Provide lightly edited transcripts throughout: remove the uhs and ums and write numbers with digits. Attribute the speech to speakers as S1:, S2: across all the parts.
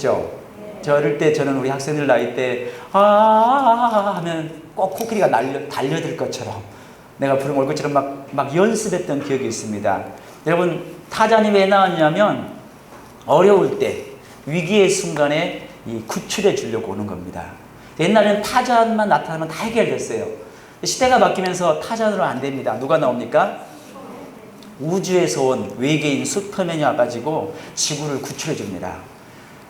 S1: 나오시죠? 저 어릴 때 저는 우리 학생들 나이 때 하면 꼭 코끼리가 달려들 것처럼 내가 부른 얼굴처럼 막 연습했던 기억이 있습니다. 여러분, 타잔이 왜 나왔냐면 어려울 때, 위기의 순간에 이 구출해 주려고 오는 겁니다. 옛날에는 타잔만 나타나면 다 해결됐어요. 시대가 바뀌면서 타잔으로 안 됩니다. 누가 나옵니까? 우주에서 온 외계인 슈퍼맨이 와가지고 지구를 구출해 줍니다.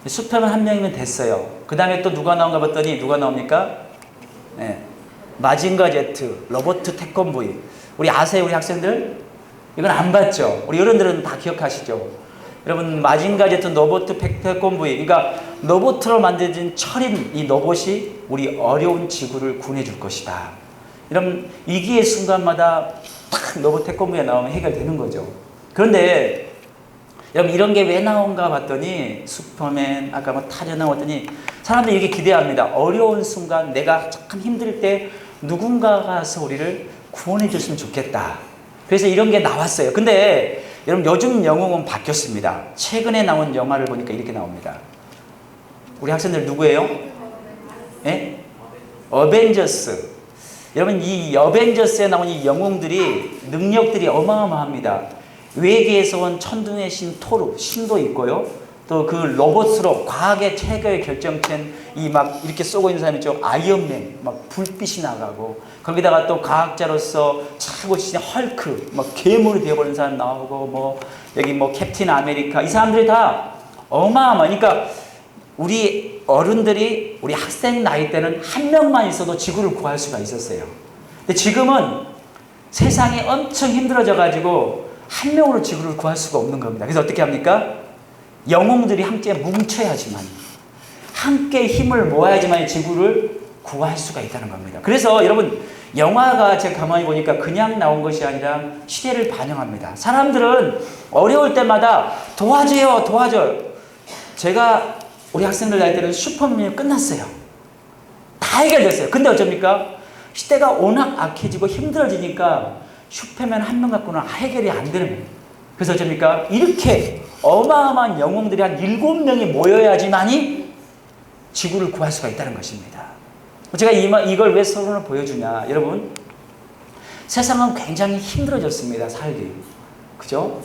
S1: 슈퍼맨 한 명이면 됐어요. 그 다음에 또 누가 나온가 봤더니 누가 나옵니까? 네. 마징가 제트, 로버트 태권브이. 우리 아세요, 우리 학생들? 이건 안 봤죠? 우리 어른들은 다 기억하시죠? 여러분, 마징가 제트, 로버트 태권브이. 그러니까 로봇으로 만들어진 철인 이 로봇이 우리 어려운 지구를 구원해 줄 것이다. 이런 위기의 순간마다 탁 로봇 태권브이가 나오면 해결되는 거죠. 그런데 여러분, 이런 게 왜 나온가 봤더니 슈퍼맨, 아까 뭐 타자 나왔더니 사람들이 이렇게 기대합니다. 어려운 순간 내가 참 힘들 때 누군가가 가서 우리를 구원해 줬으면 좋겠다. 그래서 이런 게 나왔어요. 근데 여러분, 요즘 영웅은 바뀌었습니다. 최근에 나온 영화를 보니까 이렇게 나옵니다. 우리 학생들 누구예요? 예? 어벤져스. 여러분, 이 어벤져스에 나온 이 영웅들이 능력들이 어마어마합니다. 외계에서 온 천둥의 신 토르, 신도 있고요. 또 그 로봇으로 과학의 최고의 결정체인 이 막 이렇게 쏘고 있는 사람이 있죠. 아이언맨, 막 불빛이 나가고, 거기다가 또 과학자로서 최고 신의 헐크, 막 괴물이 되어버린 사람 나오고, 뭐 여기 뭐 캡틴 아메리카, 이 사람들이 다 어마어마하니까 우리 어른들이 우리 학생 나이 때는 한 명만 있어도 지구를 구할 수가 있었어요. 근데 지금은 세상이 엄청 힘들어져 가지고 한 명으로 지구를 구할 수가 없는 겁니다. 그래서 어떻게 합니까? 영웅들이 함께 뭉쳐야지만, 함께 힘을 모아야지만 지구를 구할 수가 있다는 겁니다. 그래서 여러분, 영화가 제가 가만히 보니까 그냥 나온 것이 아니라 시대를 반영합니다. 사람들은 어려울 때마다 도와줘요, 도와줘요. 제가 우리 학생들 나이 때는 슈퍼맨이 끝났어요. 다 해결됐어요. 근데 어쩝니까? 시대가 워낙 악해지고 힘들어지니까 슈퍼맨 한 명 갖고는 해결이 안 되는 거예요. 그래서 어쩝니까? 이렇게 어마어마한 영웅들이 한 7명이 모여야지만이 지구를 구할 수가 있다는 것입니다. 제가 이걸 왜 서론을 보여주냐. 여러분, 세상은 굉장히 힘들어졌습니다. 살기. 그죠?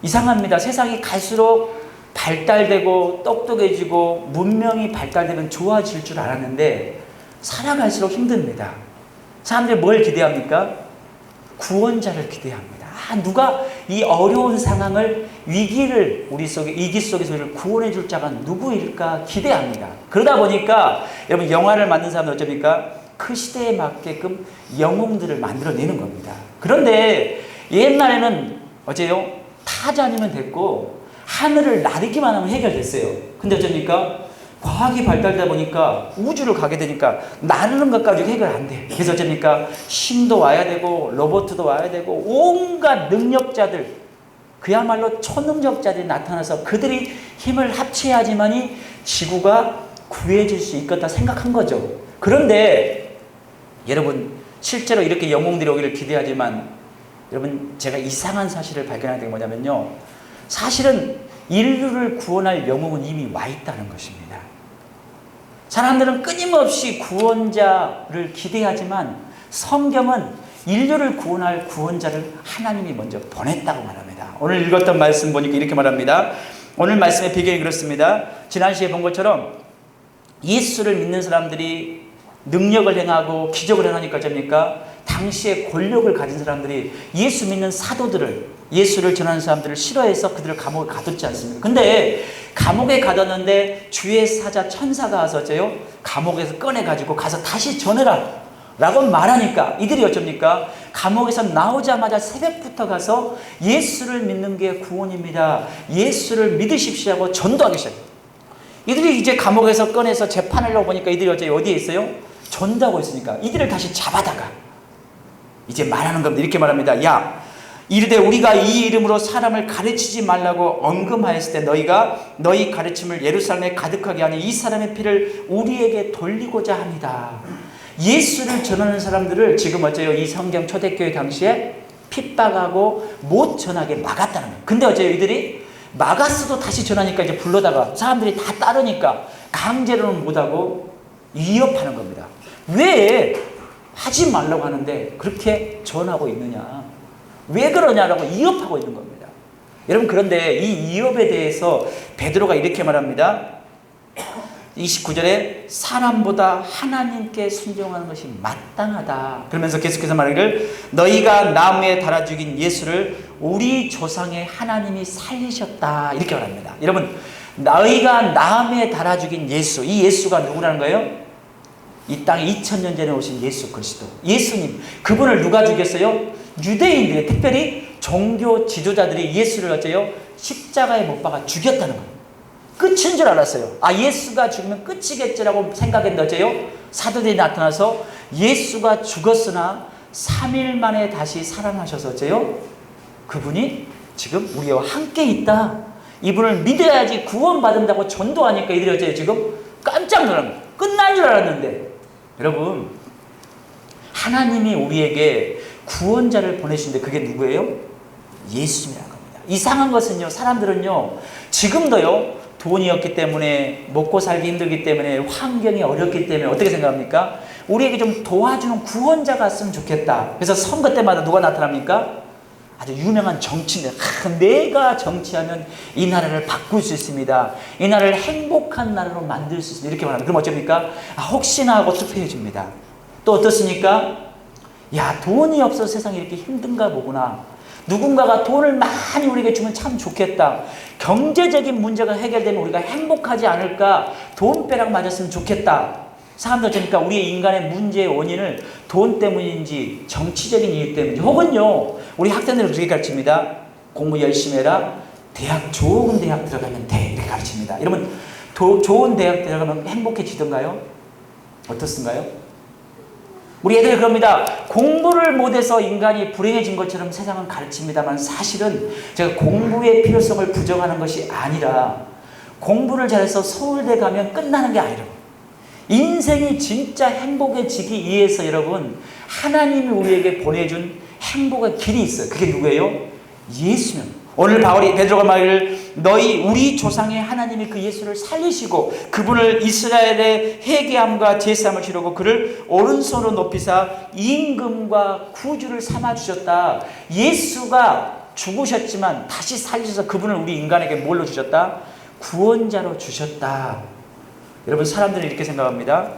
S1: 이상합니다. 세상이 갈수록 발달되고 똑똑해지고 문명이 발달되면 좋아질 줄 알았는데 살아갈수록 힘듭니다. 사람들이 뭘 기대합니까? 구원자를 기대합니다. 누가 이 어려운 상황을, 위기를 위기 속에서 우리를 구원해 줄 자가 누구일까 기대합니다. 그러다 보니까 여러분, 영화를 만든 사람은 어쩝니까? 그 시대에 맞게끔 영웅들을 만들어내는 겁니다. 그런데 옛날에는 어째요? 타잔이면 됐고 하늘을 나르기만 하면 해결됐어요. 근데 어쩝니까? 과학이 발달되다 보니까 우주를 가게 되니까 나르는 것 가지고 해결 안 돼. 그래서 어쩝니까? 신도 와야 되고 로봇도 와야 되고 온갖 능력자들, 그야말로 초능력자들이 나타나서 그들이 힘을 합쳐야지만이 지구가 구해질 수 있겠다 생각한 거죠. 그런데 여러분, 실제로 이렇게 영웅들이 오기를 기대하지만 여러분, 제가 이상한 사실을 발견하게 된 게 뭐냐면요, 사실은 인류를 구원할 영웅은 이미 와 있다는 것입니다. 사람들은 끊임없이 구원자를 기대하지만 성경은 인류를 구원할 구원자를 하나님이 먼저 보냈다고 말합니다. 오늘 읽었던 말씀 보니까 이렇게 말합니다. 오늘 말씀의 배경이 그렇습니다. 지난 시간에 본 것처럼 예수를 믿는 사람들이 능력을 행하고 기적을 행하니까 어쩝니까? 당시에 권력을 가진 사람들이 예수 믿는 사도들을, 예수를 전하는 사람들을 싫어해서 그들을 감옥에 가뒀지 않습니까? 근데 감옥에 가뒀는데 주의 사자 천사가 와서 어째요? 감옥에서 꺼내가지고 가서 다시 전해라 라고 말하니까 이들이 어쩝니까? 감옥에서 나오자마자 새벽부터 가서 예수를 믿는 게 구원입니다, 예수를 믿으십시오 하고 전도하기 시작해요. 이들이 이제 감옥에서 꺼내서 재판하려고 보니까 이들이 어디에 있어요? 전도하고 있으니까 이들을 다시 잡아다가 이제 말하는 겁니다. 이렇게 말합니다. 야, 이르되 우리가 이 이름으로 사람을 가르치지 말라고 언금하였을 때 너희 가르침을 예루살렘에 가득하게 하니 이 사람의 피를 우리에게 돌리고자 합니다. 예수를 전하는 사람들을 지금 어째요? 이 성경 초대교회 당시에 핍박하고 못 전하게 막았다는 거예요. 근데 어째요? 이들이 마가스도 다시 전하니까 이제 불러다가 사람들이 다 따르니까 강제로는 못하고 위협하는 겁니다. 왜 하지 말라고 하는데 그렇게 전하고 있느냐? 왜 그러냐라고 위협하고 있는 겁니다. 여러분, 그런데 이 위협에 대해서 베드로가 이렇게 말합니다. 29절에 사람보다 하나님께 순종하는 것이 마땅하다. 그러면서 계속해서 말하기를 너희가 나무에 달아 죽인 예수를 우리 조상의 하나님이 살리셨다. 이렇게 말합니다. 여러분, 너희가 나무에 달아 죽인 예수, 이 예수가 누구라는 거예요? 이 땅에 2000년 전에 오신 예수 그리스도, 예수님. 그분을 누가 죽였어요? 유대인들이, 특별히 종교 지도자들이 예수를 어째요? 십자가에 못 박아 죽였다는 거예요. 끝인 줄 알았어요. 아, 예수가 죽으면 끝이겠지라고 생각했는데 어째요? 사도들이 나타나서 예수가 죽었으나 3일 만에 다시 살아나셔서 어째요? 그분이 지금 우리와 함께 있다. 이분을 믿어야지 구원받는다고 전도하니까 이들이 어째요? 지금 깜짝 놀란 거예요. 끝난 줄 알았는데. 여러분, 하나님이 우리에게 구원자를 보내신데 그게 누구예요? 예수님이라는 겁니다. 이상한 것은요, 사람들은요, 지금도요, 돈이 없기 때문에, 먹고 살기 힘들기 때문에, 환경이 어렵기 때문에 어떻게 생각합니까? 우리에게 좀 도와주는 구원자가 있으면 좋겠다. 그래서 선거 때마다 누가 나타납니까? 아주 유명한 정치인. 내가 정치하면 이 나라를 바꿀 수 있습니다. 이 나라를 행복한 나라로 만들 수 있습니다. 이렇게 말합니다. 그럼 어쩝니까? 혹시나 하고 투표해 줍니다. 또 어떻습니까? 야, 돈이 없어서 세상이 이렇게 힘든가 보구나. 누군가가 돈을 많이 우리에게 주면 참 좋겠다. 경제적인 문제가 해결되면 우리가 행복하지 않을까. 돈벼락 맞았으면 좋겠다. 사람들 어쩌니까 우리의 인간의 문제의 원인을 돈 때문인지 정치적인 이유 때문인지, 혹은요, 우리 학생들은 그렇게 가르칩니다. 공부 열심히 해라. 대학, 좋은 대학 들어가면 돼. 이렇게 가르칩니다. 여러분, 좋은 대학 들어가면 행복해지던가요? 어떻습니까요? 우리 애들이 그럽니다. 공부를 못해서 인간이 불행해진 것처럼 세상은 가르칩니다만, 사실은 제가 공부의 필요성을 부정하는 것이 아니라, 공부를 잘해서 서울대 가면 끝나는 게 아니라고. 인생이 진짜 행복해지기 위해서 여러분, 하나님이 우리에게 보내준 행복의 길이 있어요. 그게 누구예요? 예수님. 오늘 베드로가 말하기를 너희 우리 조상의 하나님이 그 예수를 살리시고 그분을 이스라엘의 회개함과 제사함을 치르고 그를 오른손으로 높이사 임금과 구주를 삼아주셨다. 예수가 죽으셨지만 다시 살리셔서 그분을 우리 인간에게 뭘로 주셨다? 구원자로 주셨다. 여러분, 사람들은 이렇게 생각합니다.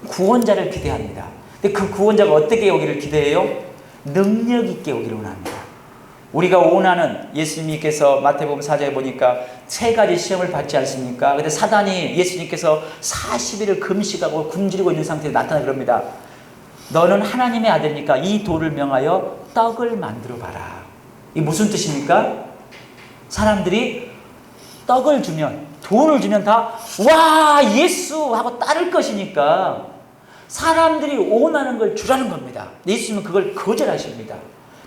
S1: 구원자를 기대합니다. 근데 그 구원자가 어떻게 오기를 기대해요? 능력 있게 오기를 원합니다. 우리가 원하는, 예수님께서 마태복음 4장에 보니까 3가지 시험을 받지 않습니까? 근데 사단이 예수님께서 40일을 금식하고 굶주리고 있는 상태에 나타나 그럽니다. 너는 하나님의 아들이니까 이 돌을 명하여 떡을 만들어 봐라. 이게 무슨 뜻입니까? 사람들이 떡을 주면, 돈을 주면 다 와, 예수 하고 따를 것이니까 사람들이 원하는 걸 주라는 겁니다. 예수님은 그걸 거절하십니다.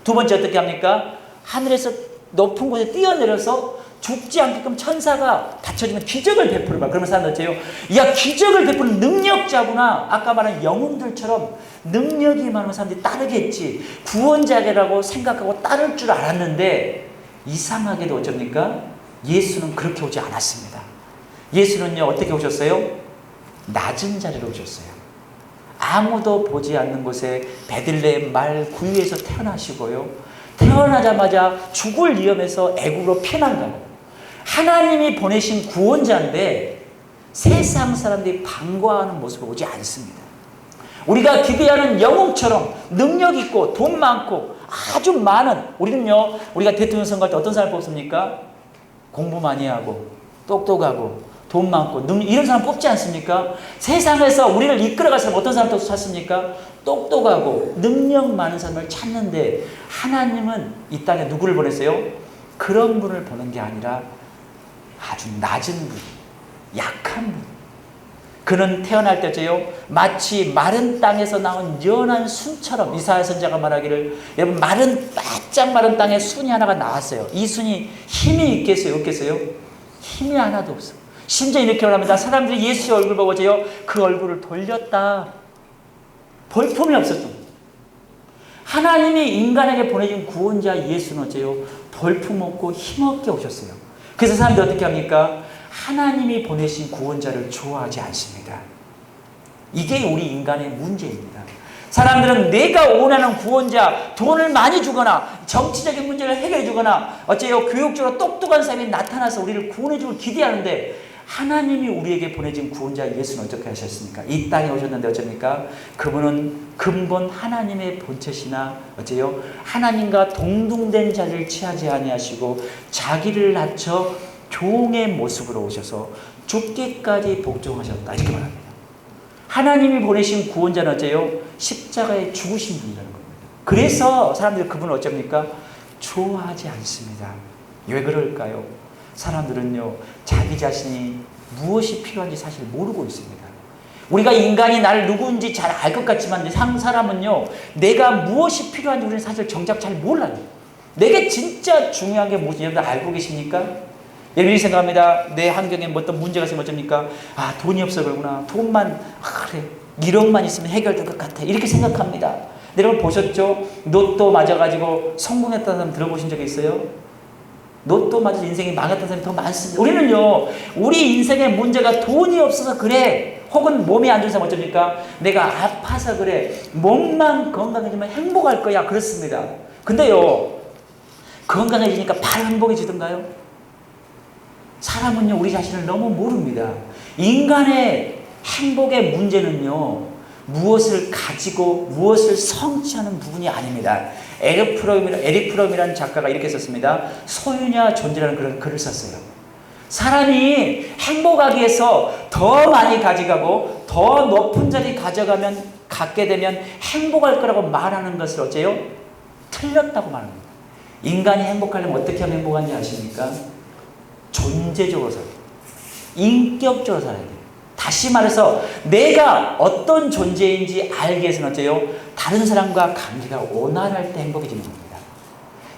S1: 두 번째 어떻게 합니까? 하늘에서 높은 곳에 뛰어내려서 죽지 않게끔 천사가 받쳐주면 기적을 베풀어봐. 그러면 사람들 어째요? 야, 기적을 베푸는 능력자구나. 아까 말한 영웅들처럼 능력이 많으면 사람들이 따르겠지. 구원자라고 생각하고 따를 줄 알았는데, 이상하게도 어쩝니까? 예수는 그렇게 오지 않았습니다. 예수는요, 어떻게 오셨어요? 낮은 자리로 오셨어요. 아무도 보지 않는 곳에 베들레헴 말 구유에서 태어나시고요, 태어나자마자 죽을 위험에서 애굽으로 피난가고, 하나님이 보내신 구원자인데 세상 사람들이 반가워하는 모습으로 오지 않습니다. 우리가 기대하는 영웅처럼 능력 있고 돈 많고 아주 많은, 우리는요, 우리가 대통령 선거할 때 어떤 사람 뽑습니까? 공부 많이 하고 똑똑하고 돈 많고 이런 사람 뽑지 않습니까? 세상에서 우리를 이끌어갈 사람 어떤 사람 찾습니까? 똑똑하고 능력 많은 사람을 찾는데, 하나님은 이 땅에 누구를 보냈어요? 그런 분을 보는 게 아니라 아주 낮은 분, 약한 분. 그는 태어날 때죠, 마치 마른 땅에서 나온 연한 순처럼, 이사야 선지자가 말하기를, 여러분, 바짝 마른 땅에 순이 하나가 나왔어요. 이 순이 힘이 있겠어요, 없겠어요? 힘이 하나도 없어. 심지어 이렇게 말합니다. 사람들이 예수의 얼굴 보고 그 얼굴을 돌렸다. 볼품이 없었죠. 하나님이 인간에게 보내준 구원자 예수는 어째요? 볼품 없고 힘없게 오셨어요. 그래서 사람들이 어떻게 합니까? 하나님이 보내신 구원자를 좋아하지 않습니다. 이게 우리 인간의 문제입니다. 사람들은 내가 원하는 구원자, 돈을 많이 주거나 정치적인 문제를 해결해 주거나 어째요 교육적으로 똑똑한 사람이 나타나서 우리를 구원해 주길 기대하는데, 하나님이 우리에게 보내진 구원자 예수는 어떻게 하셨습니까? 이 땅에 오셨는데 어쩝니까? 그분은 근본 하나님의 본체시나 어째요 하나님과 동등된 자리를 취하지 아니하시고 자기를 낮춰 종의 모습으로 오셔서 죽기까지 복종하셨다, 이렇게 말합니다. 하나님이 보내신 구원자는 어째요 십자가에 죽으신 분이라는 겁니다. 그래서 사람들이 그분을 어쩝니까? 좋아하지 않습니다. 왜 그럴까요? 사람들은요 자기 자신이 무엇이 필요한지 사실 모르고 있습니다. 우리가 인간이 나를 누구인지 잘 알 것 같지만 사람은요 내가 무엇이 필요한지 우리는 사실 정작 잘 몰라요. 내게 진짜 중요한 게 무엇인지 여러분 알고 계십니까? 여러분이 생각합니다. 내 환경에 어떤 문제가 있으면 어쩝니까? 아, 돈이 없어 그러구나. 돈만, 그래 1억만 있으면 해결될 것 같아, 이렇게 생각합니다. 여러분 보셨죠? 로또 맞아가지고 성공했다는 사람 들어보신 적 있어요? 로또 맞아서 인생이 망했다는 사람이 더 많습니다. 우리는요 우리 인생의 문제가 돈이 없어서 그래, 혹은 몸이 안 좋은 사람 어쩝니까? 내가 아파서 그래, 몸만 건강해지면 행복할 거야, 그렇습니다. 근데요 건강해지니까 바로 행복해지던가요? 사람은요 우리 자신을 너무 모릅니다. 인간의 행복의 문제는요 무엇을 가지고 무엇을 성취하는 부분이 아닙니다. 에릭 프롬이라는 작가가 이렇게 썼습니다. 소유냐 존재라는 그런 글을 썼어요. 사람이 행복하기 위해서 더 많이 가져가고 더 높은 자리 갖게 되면 행복할 거라고 말하는 것을 어째요? 틀렸다고 말합니다. 인간이 행복하려면 어떻게 하면 행복한지 아십니까? 존재적으로 살아야 돼요. 인격적으로 살아야 돼요. 다시 말해서 내가 어떤 존재인지 알기 위해서는 어째요? 다른 사람과 관계가 원활할 때 행복해지는 겁니다.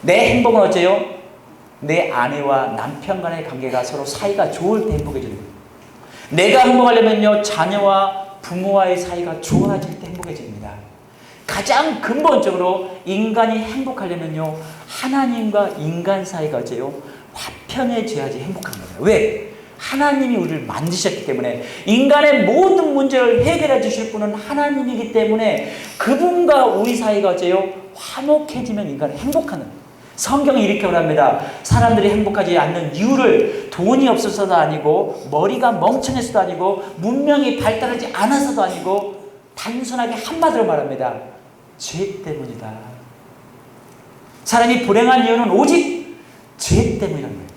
S1: 내 행복은 어째요? 내 아내와 남편 간의 관계가 서로 사이가 좋을 때 행복해지는 겁니다. 내가 행복하려면요 자녀와 부모와의 사이가 좋아질 때 행복해집니다. 가장 근본적으로 인간이 행복하려면요 하나님과 인간 사이가 어째요? 화평해져야지 행복한 겁니다. 왜? 하나님이 우리를 만드셨기 때문에, 인간의 모든 문제를 해결해 주실 분은 하나님이기 때문에 그분과 우리 사이가 어째요? 화목해지면 인간은 행복한 겁니다. 성경이 이렇게 말합니다. 사람들이 행복하지 않는 이유를 돈이 없어서도 아니고 머리가 멍청해서도 아니고 문명이 발달하지 않아서도 아니고 단순하게 한마디로 말합니다. 죄 때문이다. 사람이 불행한 이유는 오직 죄 때문이라는 거예요.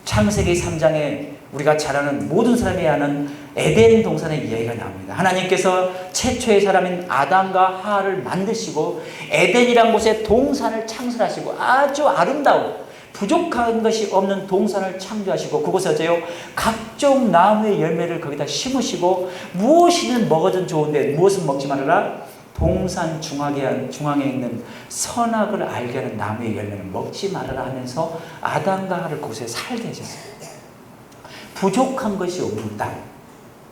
S1: 창세기 3장에 우리가 잘 아는, 모든 사람이 아는 에덴 동산의 이야기가 나옵니다. 하나님께서 최초의 사람인 아담과 하와를 만드시고 에덴이란 곳에 동산을 창설하시고 아주 아름다운 부족한 것이 없는 동산을 창조하시고 그곳에 어째요? 각종 나무의 열매를 거기다 심으시고 무엇이든 먹어도 좋은데 무엇은 먹지 말아라? 동산 중앙에 있는 선악을 알게 하는 나무의 열매는 먹지 말아라 하면서 아담과 하와를 그곳에 살게 하셨습니다. 부족한 것이 없는 땅,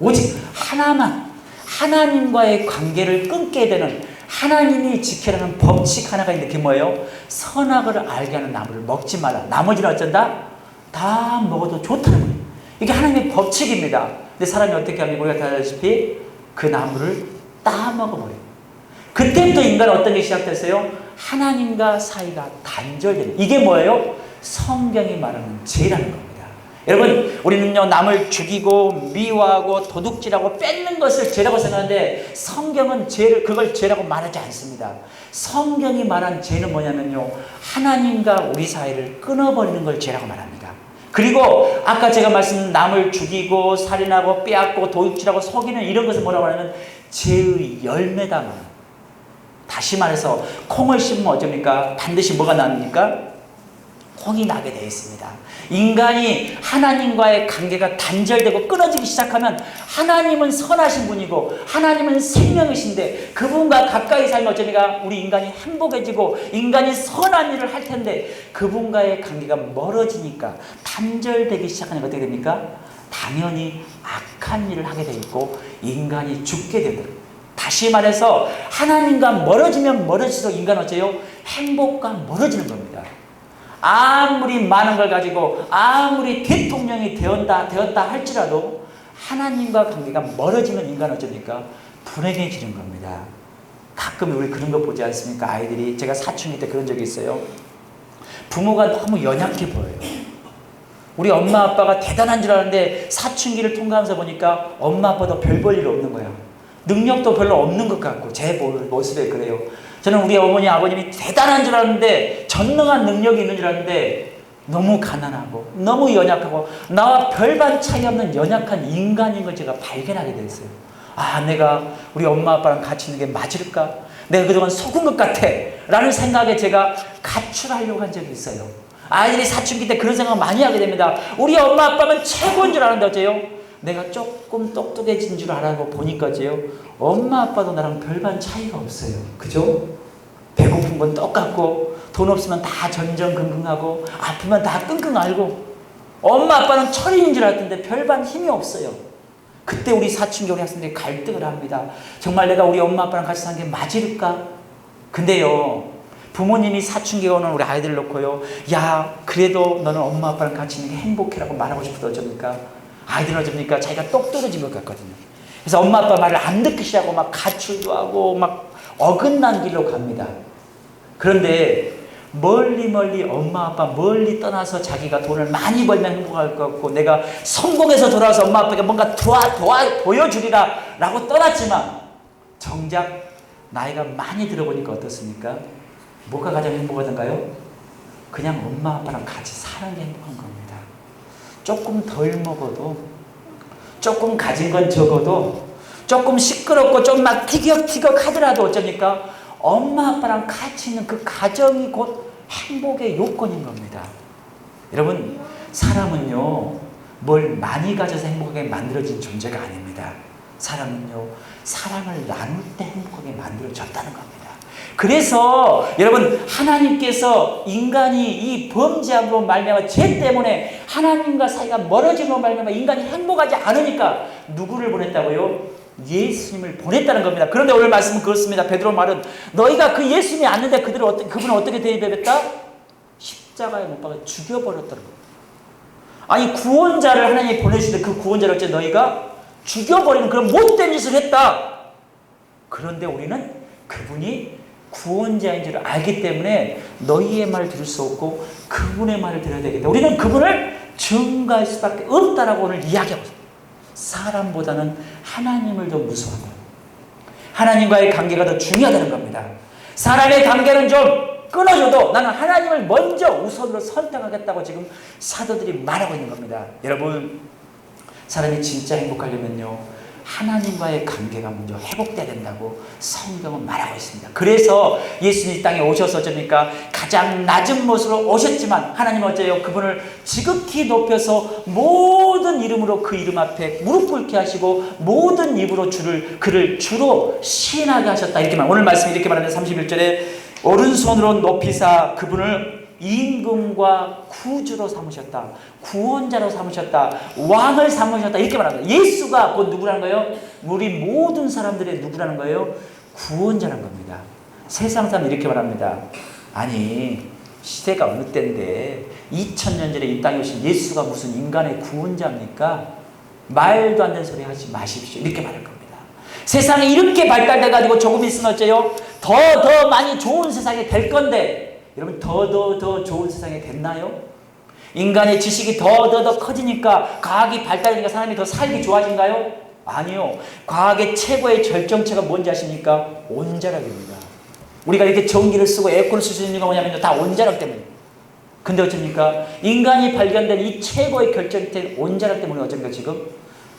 S1: 오직 하나만, 하나님과의 관계를 끊게 되는, 하나님이 지키라는 법칙 하나가 있는데 그게 뭐예요? 선악을 알게 하는 나무를 먹지 말라. 나머지는 어쩐다? 다 먹어도 좋다는 거예요. 이게 하나님의 법칙입니다. 근데 사람이 어떻게 하면 우리가 다 알다시피 그 나무를 따먹어버려요. 그때부터 인간은 어떤 게 시작됐어요? 하나님과 사이가 단절되는, 이게 뭐예요? 성경이 말하는 죄라는 겁니다. 여러분, 우리는요 남을 죽이고 미워하고 도둑질하고 뺏는 것을 죄라고 생각하는데 성경은 그걸 죄라고 말하지 않습니다. 성경이 말한 죄는 뭐냐면요 하나님과 우리 사이를 끊어버리는 걸 죄라고 말합니다. 그리고 아까 제가 말씀드린 남을 죽이고 살인하고 빼앗고 도둑질하고 속이는 이런 것을 뭐라고 하냐면 죄의 열매다 말합니다. 다시 말해서 콩을 심으면 어쩝니까? 반드시 뭐가 납니까? 콩이 나게 되어 있습니다. 인간이 하나님과의 관계가 단절되고 끊어지기 시작하면 하나님은 선하신 분이고 하나님은 생명이신데 그분과 가까이 살면 어쩌니까 우리 인간이 행복해지고 인간이 선한 일을 할 텐데 그분과의 관계가 멀어지니까 단절되기 시작하니까 어떻게 됩니까? 당연히 악한 일을 하게 되고 인간이 죽게 됩니다. 다시 말해서 하나님과 멀어지면 멀어질수록 인간은 어째요? 행복과 멀어지는 겁니다. 아무리 많은 걸 가지고 아무리 대통령이 되었다 할지라도 하나님과 관계가 멀어지면 인간은 어쩌니까 불행해지는 겁니다. 가끔 우리 그런 거 보지 않습니까? 아이들이, 제가 사춘기 때 그런 적이 있어요. 부모가 너무 연약해 보여요. 우리 엄마 아빠가 대단한 줄 아는데 사춘기를 통과하면서 보니까 엄마 아빠도 별 볼 일 없는 거야. 능력도 별로 없는 것 같고 제 모습에 그래요. 저는 우리 어머니 아버님이 대단한 줄 알았는데, 전능한 능력이 있는 줄 알았는데 너무 가난하고 너무 연약하고 나와 별반 차이 없는 연약한 인간인 걸 제가 발견하게 됐어요. 아, 내가 우리 엄마 아빠랑 같이 있는 게 맞을까? 내가 그동안 속은 것 같아 라는 생각에 제가 가출하려고 한 적이 있어요. 아이들이 사춘기 때 그런 생각 많이 하게 됩니다. 우리 엄마 아빠는 최고인 줄 아는데 어째요? 내가 조금 똑똑해진 줄 알고 보니까요, 엄마 아빠도 나랑 별반 차이가 없어요. 그죠? 배고픈 건 똑같고 돈 없으면 다 전전긍긍하고 아프면 다 끙끙 앓고, 엄마 아빠는 철인인 줄 알았는데 별반 힘이 없어요. 그때 우리 사춘기 우리 학생들이 갈등을 합니다. 정말 내가 우리 엄마 아빠랑 같이 사는 게 맞을까? 근데요, 부모님이 사춘기가 오는 우리 아이들을 놓고요, 야, 그래도 너는 엄마 아빠랑 같이 있는 게 행복해라고 말하고 싶어도 어쩝니까? 아이들은 어쩝니까? 자기가 똑 떨어진 것 같거든요. 그래서 엄마 아빠 말을 안 듣기 시작하고 막 가출도 하고 막 어긋난 길로 갑니다. 그런데 멀리 엄마 아빠 멀리 떠나서 자기가 돈을 많이 벌면 행복할 것 같고, 내가 성공해서 돌아와서 엄마 아빠에게 뭔가 보여주리라 라고 떠났지만, 정작 나이가 많이 들어보니까 어떻습니까? 뭐가 가장 행복하던가요? 그냥 엄마 아빠랑 같이 사는 게 행복한 겁니다. 조금 덜 먹어도, 조금 가진 건 적어도, 조금 시끄럽고 좀 막 티격태격 하더라도 어쩌니까 엄마 아빠랑 같이 있는 그 가정이 곧 행복의 요건인 겁니다. 여러분, 사람은요, 뭘 많이 가져서 행복하게 만들어진 존재가 아닙니다. 사람은요, 사랑을 나눌 때 행복하게 만들어졌다는 겁니다. 그래서 여러분, 하나님께서 인간이 이 범죄함으로 말미암아, 죄 때문에 하나님과 사이가 멀어짐으로 말미암아 인간이 행복하지 않으니까 누구를 보냈다고요? 예수님을 보냈다는 겁니다. 그런데 오늘 말씀은 그렇습니다. 베드로 말은 너희가 그 예수님이 왔는데 그분을 어떻게 대접했다? 십자가에 못 박아 죽여버렸다는 겁니다. 아니, 구원자를 하나님이 보내주는데 그 구원자를 어째 너희가 죽여버리는 그런 못된 짓을 했다. 그런데 우리는 그분이 구원자인 줄 알기 때문에 너희의 말을 들을 수 없고 그분의 말을 들어야 되겠다. 우리는 그분을 증거할 수밖에 없다라고 오늘 이야기하고 있습니다. 사람보다는 하나님을 더 무서워하고 하나님과의 관계가 더 중요하다는 겁니다. 사람의 관계는 좀 끊어줘도 나는 하나님을 먼저 우선으로 선택하겠다고 지금 사도들이 말하고 있는 겁니다. 여러분, 사람이 진짜 행복하려면요, 하나님과의 관계가 먼저 회복돼야 된다고 성경은 말하고 있습니다. 그래서 예수님이 땅에 오셔서 어쩌니까 가장 낮은 모습으로 오셨지만 하나님은 어째요? 그분을 지극히 높여서 모든 이름으로 그 이름 앞에 무릎 꿇게 하시고 모든 입으로 그를 주로 시인하게 하셨다. 이렇게 오늘 말씀이 이렇게 말하는데 31절에 오른손으로 높이사 그분을 임금과 구주로 삼으셨다. 구원자로 삼으셨다. 왕을 삼으셨다. 이렇게 말합니다. 예수가 곧 누구라는 거예요? 우리 모든 사람들의 누구라는 거예요? 구원자라는 겁니다. 세상 사람 이렇게 말합니다. 아니, 시대가 어느 때인데 2000년 전에 이 땅에 오신 예수가 무슨 인간의 구원자입니까? 말도 안 되는 소리 하지 마십시오. 이렇게 말할 겁니다. 세상이 이렇게 발달돼가지고 조금 있으면 어째요? 더 많이 좋은 세상이 될 건데, 여러분, 더 좋은 세상이 됐나요? 인간의 지식이 더 커지니까, 과학이 발달하니까 사람이 더 살기 좋아진가요? 아니요. 과학의 최고의 절정체가 뭔지 아십니까? 온자력입니다. 우리가 이렇게 전기를 쓰고 에어컨을 쓸 수 있는 건 뭐냐면요, 다 온자력 때문입니다. 근데 어쩝니까? 인간이 발견된 이 최고의 결정체인 온자력 때문에 어쩝니까? 지금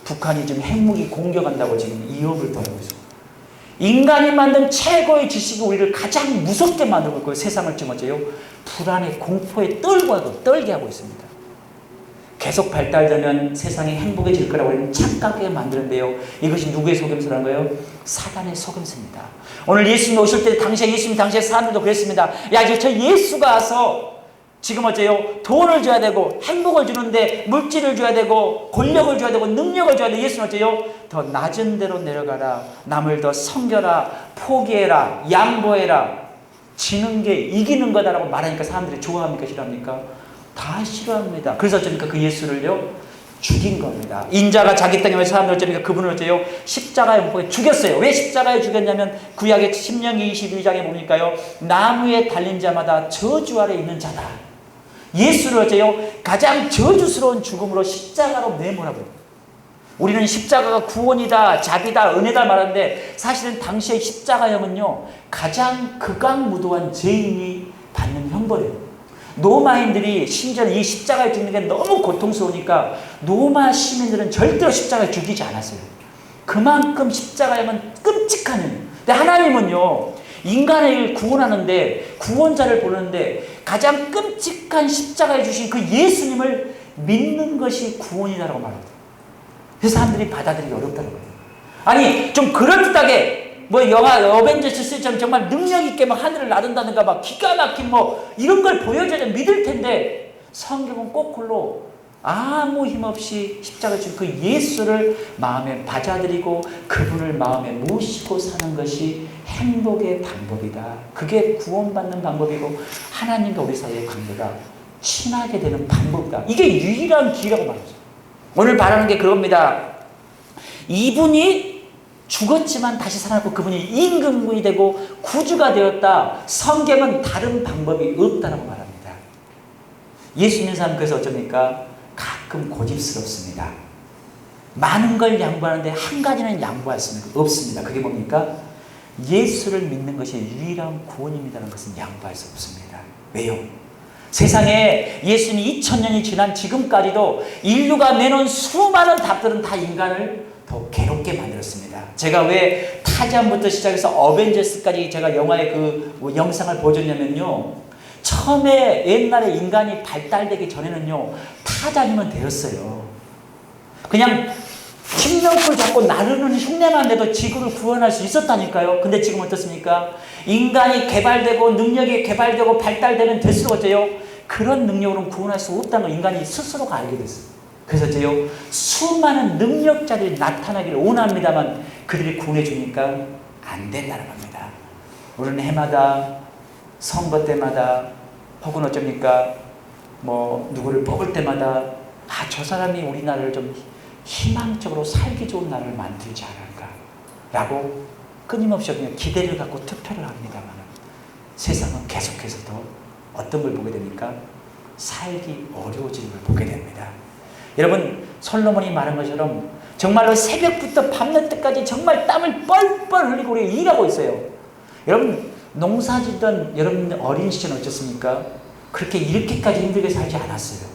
S1: 북한이 지금 핵무기 공격한다고 지금 위협을 더하고 있습니다. 인간이 만든 최고의 지식이 우리를 가장 무섭게 만들고 있고 세상을 지금 어째요? 불안에 공포에 떨게 하고 있습니다. 계속 발달되면 세상이 행복해질 거라고 우리는 착각하게 만드는데요. 이것이 누구의 속임수라는 거예요? 사단의 속임수입니다. 오늘 예수님 오실 때 예수님 당시에 사람들도 그랬습니다. 야, 저 예수가 와서 지금 어째요? 돈을 줘야 되고 행복을 주는데 물질을 줘야 되고 권력을 줘야 되고 능력을 줘야 돼. 예수는 어째요? 더 낮은 데로 내려가라. 남을 더 섬겨라. 포기해라. 양보해라. 지는 게 이기는 거다라고 말하니까 사람들이 좋아합니까? 싫어합니까? 다 싫어합니다. 그래서 어쩌니까 그 예수를요 죽인 겁니다. 인자가 자기 땅에 와서 사람들 어쩌니까 그분을 어째요? 십자가에 못 박아 죽였어요. 왜 십자가에 죽였냐면 구약의 신명기 22장에 보니까요 나무에 달린 자마다 저주 아래 있는 자다. 예수를 어째요? 가장 저주스러운 죽음으로 십자가로 내몰아버립니다. 우리는 십자가가 구원이다, 자비다, 은혜다 말하는데 사실은 당시의 십자가형은요 가장 극악무도한 죄인이 받는 형벌이에요. 로마인들이 심지어 이 십자가에 죽는 게 너무 고통스러우니까 로마 시민들은 절대로 십자가에 죽이지 않았어요. 그만큼 십자가형은 끔찍한 일. 근데 하나님은요 인간을 구원하는데 구원자를 보는데 가장 끔찍한 십자가에 주신 그 예수님을 믿는 것이 구원이다라고 말합니다. 그래서 사람들이 받아들이기 어렵다는 거예요. 아니 좀 그럴듯하게 뭐 영화 어벤져스 시리즈처럼 정말 능력 있게 막 하늘을 나른다든가 막 기가 막힌 뭐 이런 걸 보여줘야 믿을 텐데 성경은 거꾸로 아무 힘 없이 십자가에 죽은 그 예수를 마음에 받아들이고 그분을 마음에 모시고 사는 것이 행복의 방법이다. 그게 구원받는 방법이고 하나님과 우리 사이의 관계가 친하게 되는 방법이다. 이게 유일한 길이라고 말하죠. 오늘 바라는 게 그겁니다. 이분이 죽었지만 다시 살아났고 그분이 임금군이 되고 구주가 되었다. 성경은 다른 방법이 없다라고 말합니다. 예수 믿는 사람 그래서 어쩝니까? 가끔 고집스럽습니다. 많은 걸 양보하는데 한 가지는 양보할 수 없습니다. 그게 뭡니까? 예수를 믿는 것이 유일한 구원입니다라는 것은 양보할 수 없습니다. 왜요? 세상에 예수님이 2000년이 지난 지금까지도 인류가 내놓은 수많은 답들은 다 인간을 더 괴롭게 만들었습니다. 제가 왜 타잔부터 시작해서 어벤져스까지 제가 영화의 그 영상을 보여줬냐면요. 처음에 옛날에 인간이 발달되기 전에는요. 타잔이면 되었어요. 그냥 힘력을 잡고 나르는 흉내만 내도 지구를 구원할 수 있었다니까요. 근데 지금 어떻습니까? 인간이 개발되고 능력이 개발되고 발달되면 될수록 어째요? 그런 능력으로는 구원할 수 없다는 걸 인간이 스스로가 알게 됐어요. 그래서 어째요? 수많은 능력자들이 나타나기를 원합니다만 그들이 구원해 주니까 안 된다는 겁니다. 우리는 해마다 선거 때마다 혹은 어쩝니까? 뭐 누구를 뽑을 때마다 저 사람이 우리나라를 좀 희망적으로 살기 좋은 나라를 만들지 않을까 라고 끊임없이 그냥 기대를 갖고 투표를 합니다만 세상은 계속해서 더 어떤 걸 보게 됩니까? 살기 어려워지는 걸 보게 됩니다. 여러분 솔로몬이 말한 것처럼 정말로 새벽부터 밤늦게까지 정말 땀을 뻘뻘 흘리고 우리가 일하고 있어요. 여러분 농사 짓던 여러분 어린 시절 어쩌습니까? 그렇게 이렇게까지 힘들게 살지 않았어요.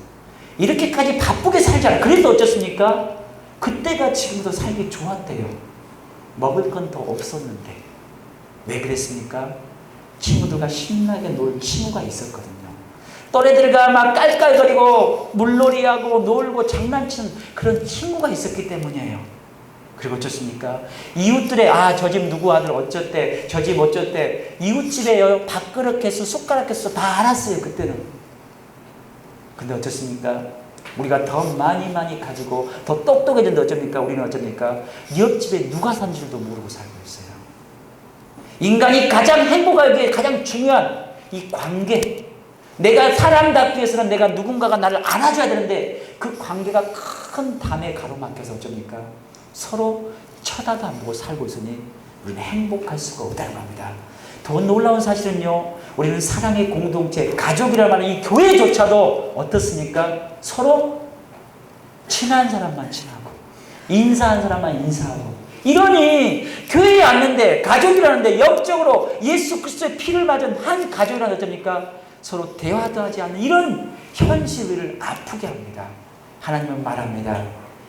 S1: 이렇게까지 바쁘게 살지 않아요. 그래도 어쩌습니까? 그때가 지금도 살기 좋았대요. 먹을 건 더 없었는데. 왜 그랬습니까? 친구들과 신나게 놀 친구가 있었거든요. 또래들과 막 깔깔거리고 물놀이하고 놀고 장난치는 그런 친구가 있었기 때문이에요. 그리고 어쩌습니까? 이웃들의 저 집 누구 아들 어쩌대, 저 집 어쩌대, 이웃집에 밥그릇 개수, 숟가락 개수 다 알았어요. 그때는. 근데 어쩌습니까? 우리가 더 많이 가지고 더 똑똑해진데 어쩝니까? 우리는 어쩝니까? 옆집에 누가 사는 줄도 모르고 살고 있어요. 인간이 가장 행복하기 위해 가장 중요한 이 관계. 내가 사람답기 위해서는 내가 누군가가 나를 안아줘야 되는데 그 관계가 큰 담에 가로막혀서 어쩝니까? 서로 쳐다도 안 보고 살고 있으니 우리는 행복할 수가 없다는 겁니다. 더 놀라운 사실은요. 우리는 사랑의 공동체, 가족이라고 하는 이 교회조차도 어떻습니까? 서로 친한 사람만 친하고 인사한 사람만 인사하고 이러니 교회에 왔는데 가족이라는데 역적으로 예수 그리스도의 피를 맞은 한 가족이라는 어쩝니까? 서로 대화도 하지 않는 이런 현실을 아프게 합니다. 하나님은 말합니다.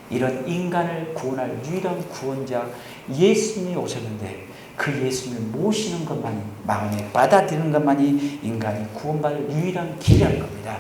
S1: 이런 인간을 구원할 유일한 구원자 예수님이 오셨는데 그 예수님을 모시는 것만이 마음에 받아들이는 것만이 인간이 구원받을 유일한 길이라는 겁니다.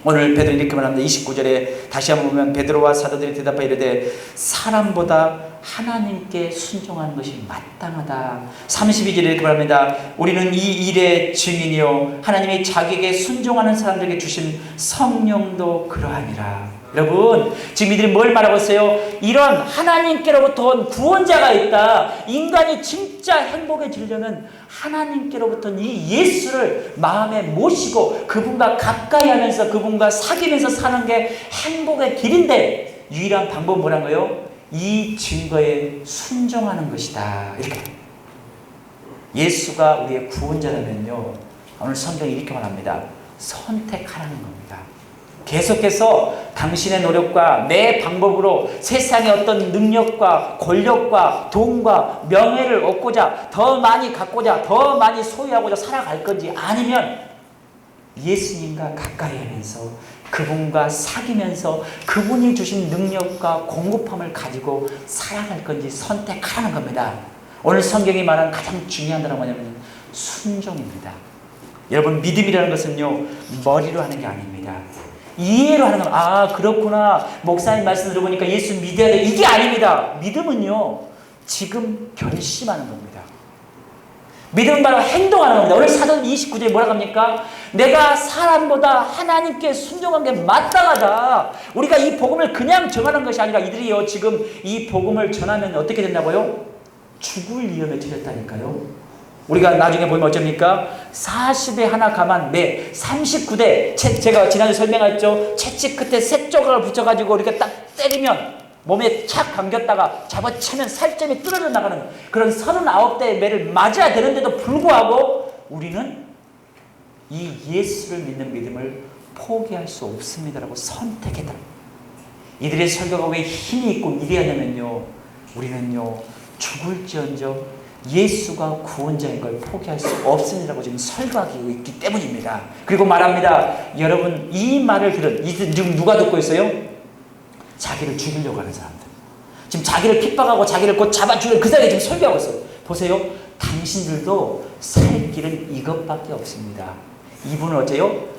S1: 오늘 베드로 이렇게 말합니다. 29절에 다시 한번 보면 베드로와 사도들이 대답하여 이르되 사람보다 하나님께 순종하는 것이 마땅하다. 32절에 이렇게 말합니다. 우리는 이 일의 증인이요 하나님이 자기에게 순종하는 사람들에게 주신 성령도 그러하니라. 여러분, 지금 이들이 뭘 말하고 있어요? 이런 하나님께로부터 온 구원자가 있다. 인간이 진짜 행복해지려면 하나님께로부터 이 예수를 마음에 모시고 그분과 가까이 하면서 그분과 사귀면서 사는 게 행복의 길인데, 유일한 방법은 뭐란 거예요? 이 증거에 순종하는 것이다. 이렇게. 예수가 우리의 구원자라면요, 오늘 성경이 이렇게 말합니다. 선택하라는 겁니다. 계속해서 당신의 노력과 내 방법으로 세상의 어떤 능력과 권력과 돈과 명예를 얻고자, 더 많이 갖고자, 더 많이 소유하고자 살아갈 건지, 아니면 예수님과 가까이 하면서 그분과 사귀면서 그분이 주신 능력과 공급함을 가지고 살아갈 건지 선택하라는 겁니다. 오늘 성경이 말하는 가장 중요한 단어가 뭐냐면 순종입니다. 여러분, 믿음이라는 것은요, 머리로 하는 게 아닙니다. 이해로 하는 건, 아, 그렇구나, 목사님 말씀 들어보니까 예수 믿어야 돼, 이게 아닙니다. 믿음은요, 지금 결심하는 겁니다. 믿음은 바로 행동하는 겁니다. 오늘 사도행 29절에 뭐라고 합니까? 내가 사람보다 하나님께 순종한 게 마땅하다. 우리가 이 복음을 그냥 전하는 것이 아니라 이들이요, 지금 이 복음을 전하면 어떻게 된다고요? 죽을 위험에 처했다니까요. 우리가 나중에 보면 어쩝니까? 40에 하나 가만 매 39대 제가 지난주 설명했죠. 채찍 끝에 새 조각을 붙여가지고 이렇게 딱 때리면 몸에 착 감겼다가 잡아채면 살점이 뚫어져 나가는 그런 39대의 매를 맞아야 되는데도 불구하고 우리는 이 예수를 믿는 믿음을 포기할 수 없습니다라고 선택했다. 이들의 설교가 왜 힘이 있고 위대하냐면요, 우리는요, 죽을지언정 예수가 구원자인 걸 포기할 수 없습니다라고 지금 설교하고 있기 때문입니다. 그리고 말합니다. 여러분, 이 말을 들은 이들 지금 누가 듣고 있어요? 자기를 죽이려고 하는 사람들. 지금 자기를 핍박하고 자기를 곧 잡아 죽일 그 사람이 지금 설교하고 있어요. 보세요. 당신들도 살 길은 이것밖에 없습니다. 이분은 어째요?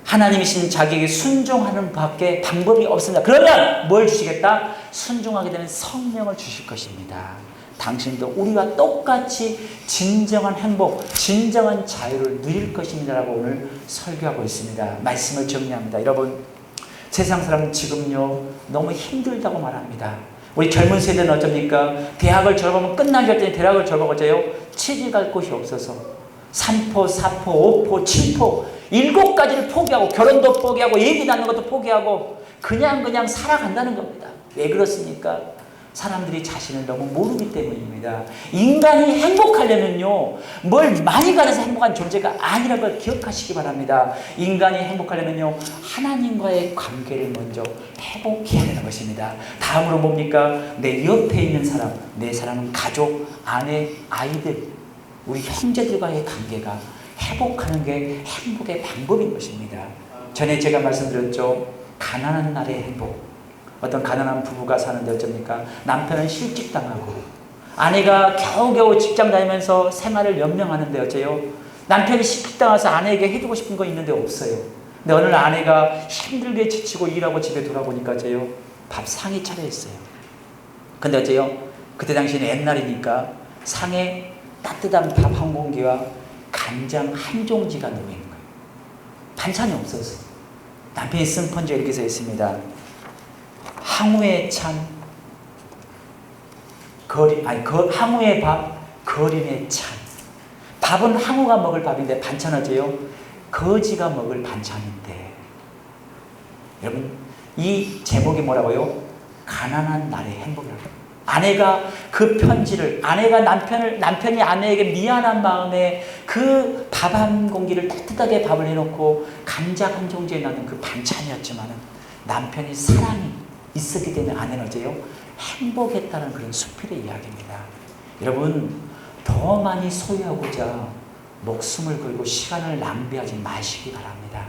S1: 하나님이신 자기에게 순종하는 밖에 방법이 없습니다. 그러면 뭘 주시겠다? 순종하게 되면 성령을 주실 것입니다. 당신도 우리와 똑같이 진정한 행복, 진정한 자유를 누릴 것입니다 라고 오늘 설교하고 있습니다. 말씀을 정리합니다. 여러분, 세상 사람은 지금요, 너무 힘들다고 말합니다. 우리 젊은 세대는 어쩝니까? 대학을 졸업하면 끝나기 전에 대학을 졸업하고 어째요? 취직할 곳이 없어서 3포, 4포, 5포, 7포 7가지를 포기하고 결혼도 포기하고 얘기 나누는 것도 포기하고 그냥 살아간다는 겁니다. 왜 그렇습니까? 사람들이 자신을 너무 모르기 때문입니다. 인간이 행복하려면요, 뭘 많이 가져서 행복한 존재가 아니라는 걸 기억하시기 바랍니다. 인간이 행복하려면요, 하나님과의 관계를 먼저 회복해야 되는 것입니다. 다음으로 뭡니까? 내 옆에 있는 사람, 내 사람은 가족, 아내, 아이들, 우리 형제들과의 관계가 회복하는 게 행복의 방법인 것입니다. 전에 제가 말씀드렸죠. 가난한 날의 행복. 어떤 가난한 부부가 사는데 어쩝니까? 남편은 실직당하고 아내가 겨우겨우 직장 다니면서 생활을 연명하는데 어째요? 남편이 실직당해서 아내에게 해주고 싶은 거 있는데 없어요. 근데 어느 날 아내가 힘들게 지치고 일하고 집에 돌아보니까 어째요? 밥상이 차려 있어요. 근데 어째요? 그때 당시에는 옛날이니까 상에 따뜻한 밥 한 공기와 간장 한 종지가 놓여 있는 거예요. 반찬이 없어서. 남편이 쓴 편지에 이렇게 써 있습니다. 항우의 찬, 항우의 밥, 거림의 찬. 밥은 항우가 먹을 밥인데 반찬 어째요? 거지가 먹을 반찬인데. 여러분, 이 제목이 뭐라고요? 가난한 날의 행복이라고. 아내가 그 편지를, 남편이 아내에게 미안한 마음에 그 밥 한 공기를 따뜻하게 밥을 해놓고 간장 한 종지에 넣는 그 반찬이었지만은 남편이 사랑이 있었기 때문에 아내는 어째요? 행복했다는 그런 수필의 이야기입니다. 여러분, 더 많이 소유하고자 목숨을 걸고 시간을 낭비하지 마시기 바랍니다.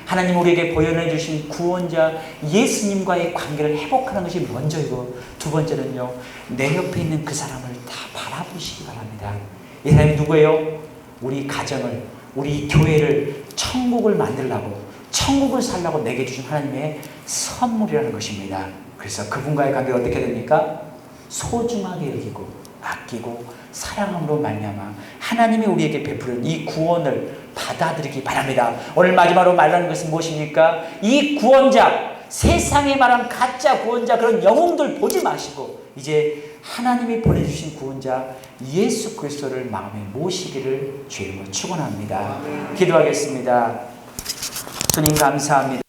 S1: 하나님 우리에게 보여내 주신 구원자 예수님과의 관계를 회복하는 것이 먼저이고, 두 번째는요, 내 옆에 있는 그 사람을 다 바라보시기 바랍니다. 이 사람이 누구예요? 우리 가정을, 우리 교회를, 천국을 만들려고, 천국을 살려고 내게 주신 하나님의 선물이라는 것입니다. 그래서 그분과의 관계가 어떻게 됩니까? 소중하게 여기고 아끼고 사랑함으로 말미암아 하나님이 우리에게 베푸는 이 구원을 받아들이기 바랍니다. 오늘 마지막으로 말하는 것은 무엇입니까? 이 구원자, 세상에 말한 가짜 구원자 그런 영웅들 보지 마시고 이제 하나님이 보내주신 구원자 예수 그리스도를 마음에 모시기를 주님으로 축원합니다. 기도하겠습니다. 주님 감사합니다.